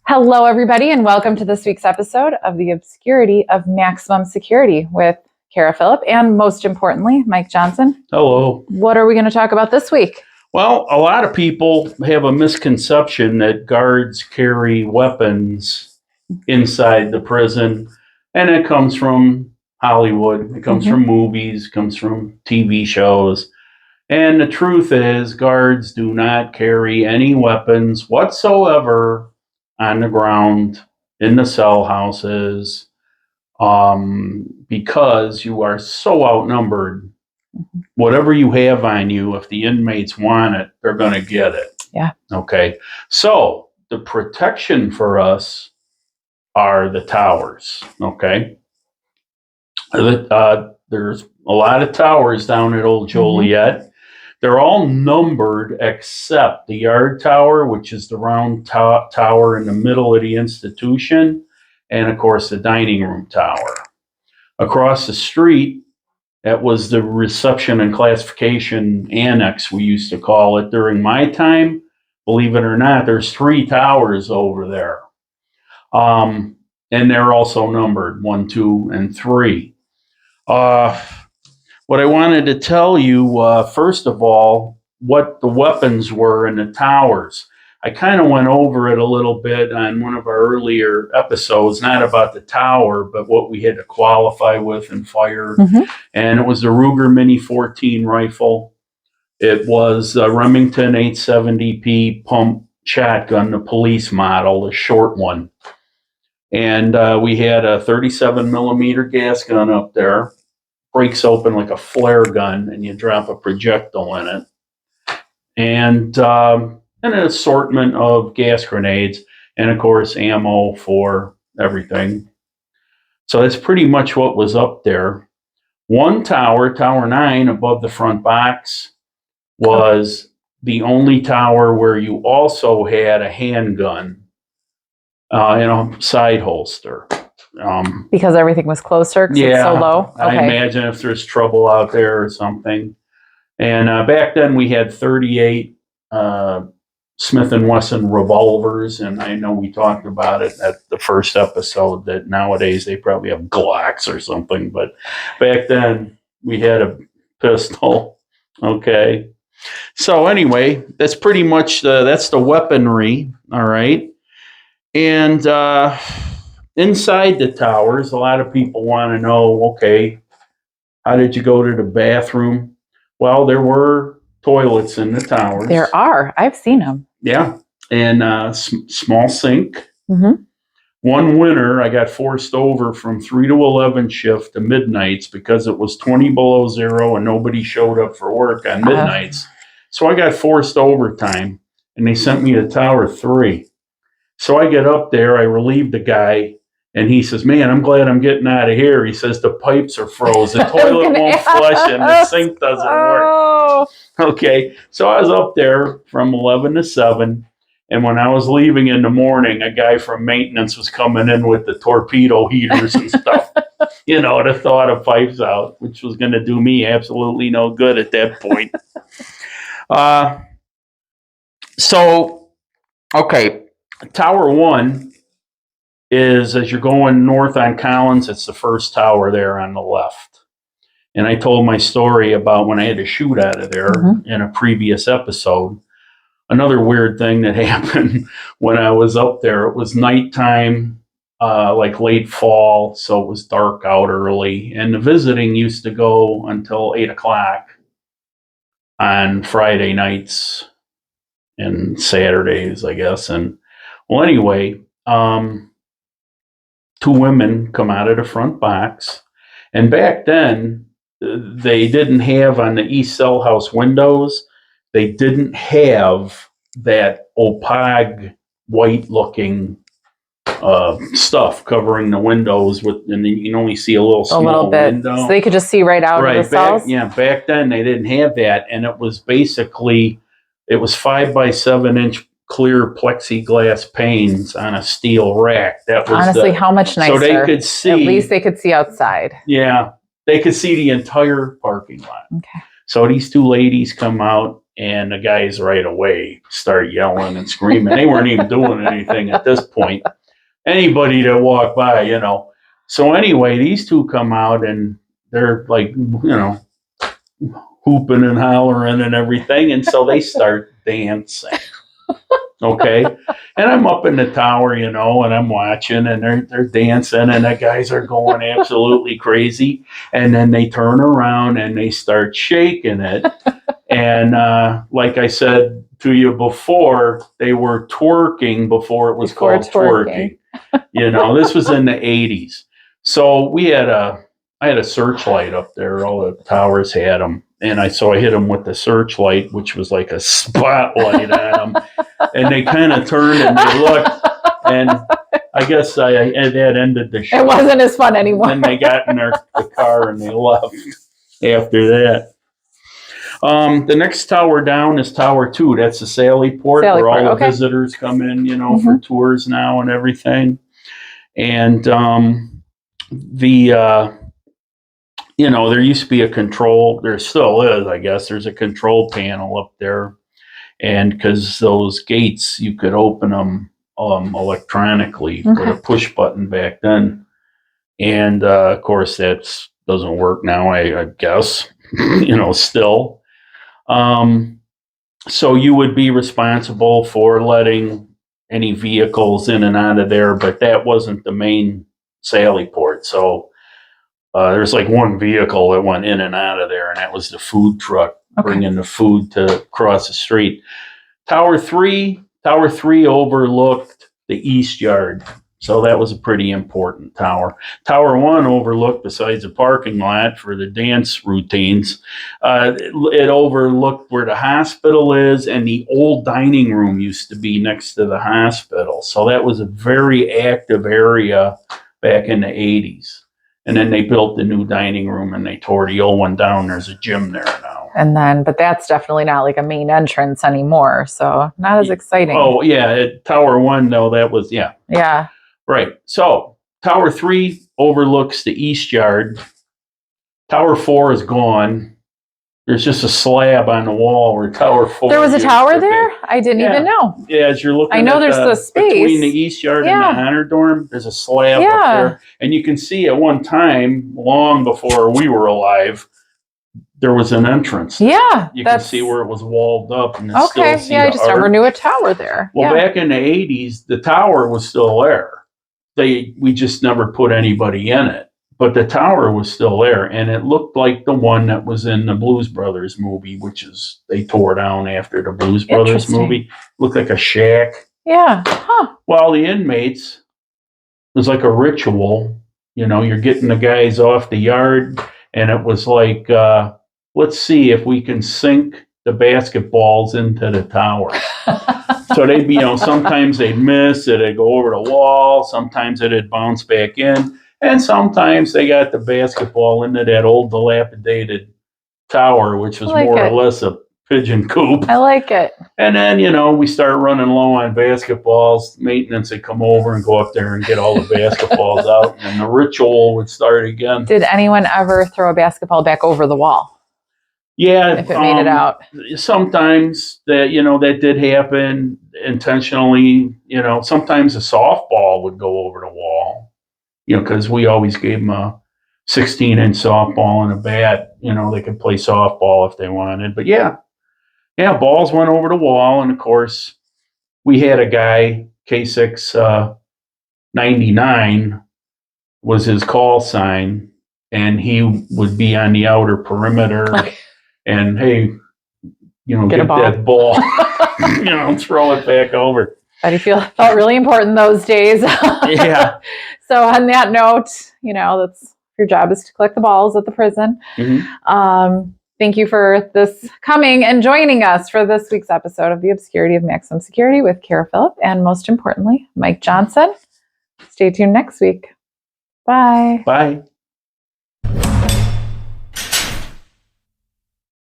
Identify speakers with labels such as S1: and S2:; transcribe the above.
S1: Hello, everybody, and welcome to this week's episode of the Obscurity of Maximum Security with Kara Phillip and, most importantly, Mike Johnson.
S2: Hello.
S1: What are we going to talk about this week?
S2: Well, a lot of people have a misconception that guards carry weapons inside the prison, and it comes from Hollywood. It comes from movies, comes from TV shows. And the truth is, guards do not carry any weapons whatsoever on the ground, in the cell houses, because you are so outnumbered. Whatever you have on you, if the inmates want it, they're going to get it.
S1: Yeah.
S2: Okay. So the protection for us are the towers. Okay. There's a lot of towers down at Old Joliet. They're all numbered except the yard tower, which is the round tower in the middle of the institution, and of course the dining room tower. Across the street, that was the reception and classification annex, we used to call it during my time. Believe it or not, there's 3 towers over there. And they're also numbered 1, 2, and 3. What I wanted to tell you, first of all, what the weapons were in the towers. I kind of went over it a little bit on one of our earlier episodes, not about the tower, but what we had to qualify with and fire. And it was the Ruger Mini 14 rifle. It was a Remington 870P pump shotgun, the police model, the short one. And we had a 37 millimeter gas gun up there. Breaks open like a flare gun, and you drop a projectile in it. And an assortment of gas grenades, and of course ammo for everything. So that's pretty much what was up there. One tower, Tower 9, above the front box, was the only tower where you also had a handgun in a side holster.
S1: Because everything was closer because it's so low?
S2: Okay. I imagine if there's trouble out there or something. And back then we had 38 Smith & Wesson revolvers, and I know we talked about it at the first episode that nowadays they probably have Glocks or something, but back then we had a pistol. Okay. So anyway, that's pretty much that's the weaponry, all right? And inside the towers, a lot of people want to know, okay, how did you go to the bathroom? Well, there were toilets in the towers.
S1: There are. I've seen them.
S2: Yeah. And small sink. One winter, I got forced over from 3 to 11 shift to midnights because it was 20 below zero and nobody showed up for work on midnights. So I got forced overtime, and they sent me to Tower 3. So I get up there, I relieve the guy, and he says, "Man, I'm glad I'm getting out of here." He says, "The pipes are froze. The toilet won't flush and the sink doesn't work." Okay, so I was up there from 11 to 7. And when I was leaving in the morning, a guy from maintenance was coming in with the torpedo heaters and stuff. You know, the thought of pipes out, which was going to do me absolutely no good at that point. Okay, Tower 1 is, as you're going north on Collins, it's the first tower there on the left. And I told my story about when I had to shoot out of there in a previous episode. Another weird thing that happened when I was up there, it was nighttime, like late fall, so it was dark out early. And the visiting used to go until 8 o'clock on Friday nights and Saturdays, I guess. And well, anyway, 2 women come out of the front box, and back then they didn't have on the east cell house windows, they didn't have that opaque white looking stuff covering the windows and then you can only see a little
S1: bit
S2: window.
S1: so they could just see right out of the cells.
S2: Back then they didn't have that, and it was basically 5 by 7 inch clear plexiglass panes on a steel rack. That was
S1: honestly how much nicer.
S2: So they could see.
S1: At least they could see outside.
S2: Yeah, they could see the entire parking lot.
S1: Okay.
S2: So these 2 ladies come out, and the guys right away start yelling and screaming. They weren't even doing anything at this point. Anybody that walked by, you know. So anyway, these two come out and they're like, you know, hooping and hollering and everything. And so they start dancing. Okay. And I'm up in the tower, you know, and I'm watching and they're dancing and the guys are going absolutely crazy. And then they turn around and they start shaking it. And like I said to you before, they were twerking before it was called twerking. You know, this was in the 80s. So I had a searchlight up there. All the towers had them. And I hit them with the searchlight, which was like a spotlight on them. And they kind of turned and they looked. And I guess that ended the show.
S1: It wasn't as fun anymore.
S2: Then they got in the car and they left after that. The next tower down is Tower 2. That's the Sally Port where all the visitors come in, you know, for tours now and everything. And you know, there used to be a control, there still is, I guess. There's a control panel up there. And because those gates, you could open them electronically with a push button back then. And of course, that doesn't work now, I guess, you know, still. So you would be responsible for letting any vehicles in and out of there, but that wasn't the main Sally Port. So there's like one vehicle that went in and out of there, and that was the food truck bringing the food to cross the street. Tower 3 overlooked the East Yard. So that was a pretty important tower. Tower 1 overlooked, besides the parking lot for the dance routines, it overlooked where the hospital is, and the old dining room used to be next to the hospital. So that was a very active area back in the 80s. And then they built the new dining room and they tore the old one down. There's a gym there now.
S1: And then, but that's definitely not like a main entrance anymore. So not as exciting.
S2: Oh, yeah. Tower 1, though, that was, yeah.
S1: Yeah.
S2: Right. So Tower 3 overlooks the East Yard. Tower 4 is gone. There's just a slab on the wall where Tower 4
S1: There was a tower there? I didn't even know.
S2: Yeah, as you're looking
S1: I know there's the space
S2: between the East Yard and the Honor Dorm, there's a slab up there. And you can see at one time, long before we were alive, there was an entrance.
S1: Yeah.
S2: You can see where it was walled up. And
S1: okay.
S2: Still see
S1: I just never knew a tower there.
S2: Well, back in the 80s, the tower was still there. We just never put anybody in it. But the tower was still there, and it looked like the one that was in the Blues Brothers movie, which is they tore down after the Blues Brothers movie. It looked like a shack.
S1: Yeah. Huh.
S2: Well, the inmates, it was like a ritual. You know, you're getting the guys off the yard, and it was like, let's see if we can sink the basketballs into the tower. So they'd be, you know, sometimes they'd miss, it'd go over the wall, sometimes it'd bounce back in. And sometimes they got the basketball into that old dilapidated tower, which was more or less a pigeon coop.
S1: I like it.
S2: And then, you know, we start running low on basketballs. Maintenance would come over and go up there and get all the basketballs out. And the ritual would start again.
S1: Did anyone ever throw a basketball back over the wall?
S2: Yeah.
S1: If it made it out.
S2: Sometimes that did happen intentionally. You know, sometimes a softball would go over the wall. You know, because we always gave them a 16-inch softball and a bat. You know, they could play softball if they wanted. But yeah, balls went over the wall. And of course, we had a guy, K6 99 was his call sign. And he would be on the outer perimeter. And, hey, you know, get that ball, you know, throw it back over.
S1: But he felt really important those days.
S2: Yeah.
S1: So on that note, you know, that's your job is to collect the balls at the prison. Thank you for coming and joining us for this week's episode of The Obscurity of Maximum Security with Kara Phillip and most importantly, Mike Johnson. Stay tuned next week. Bye.
S2: Bye.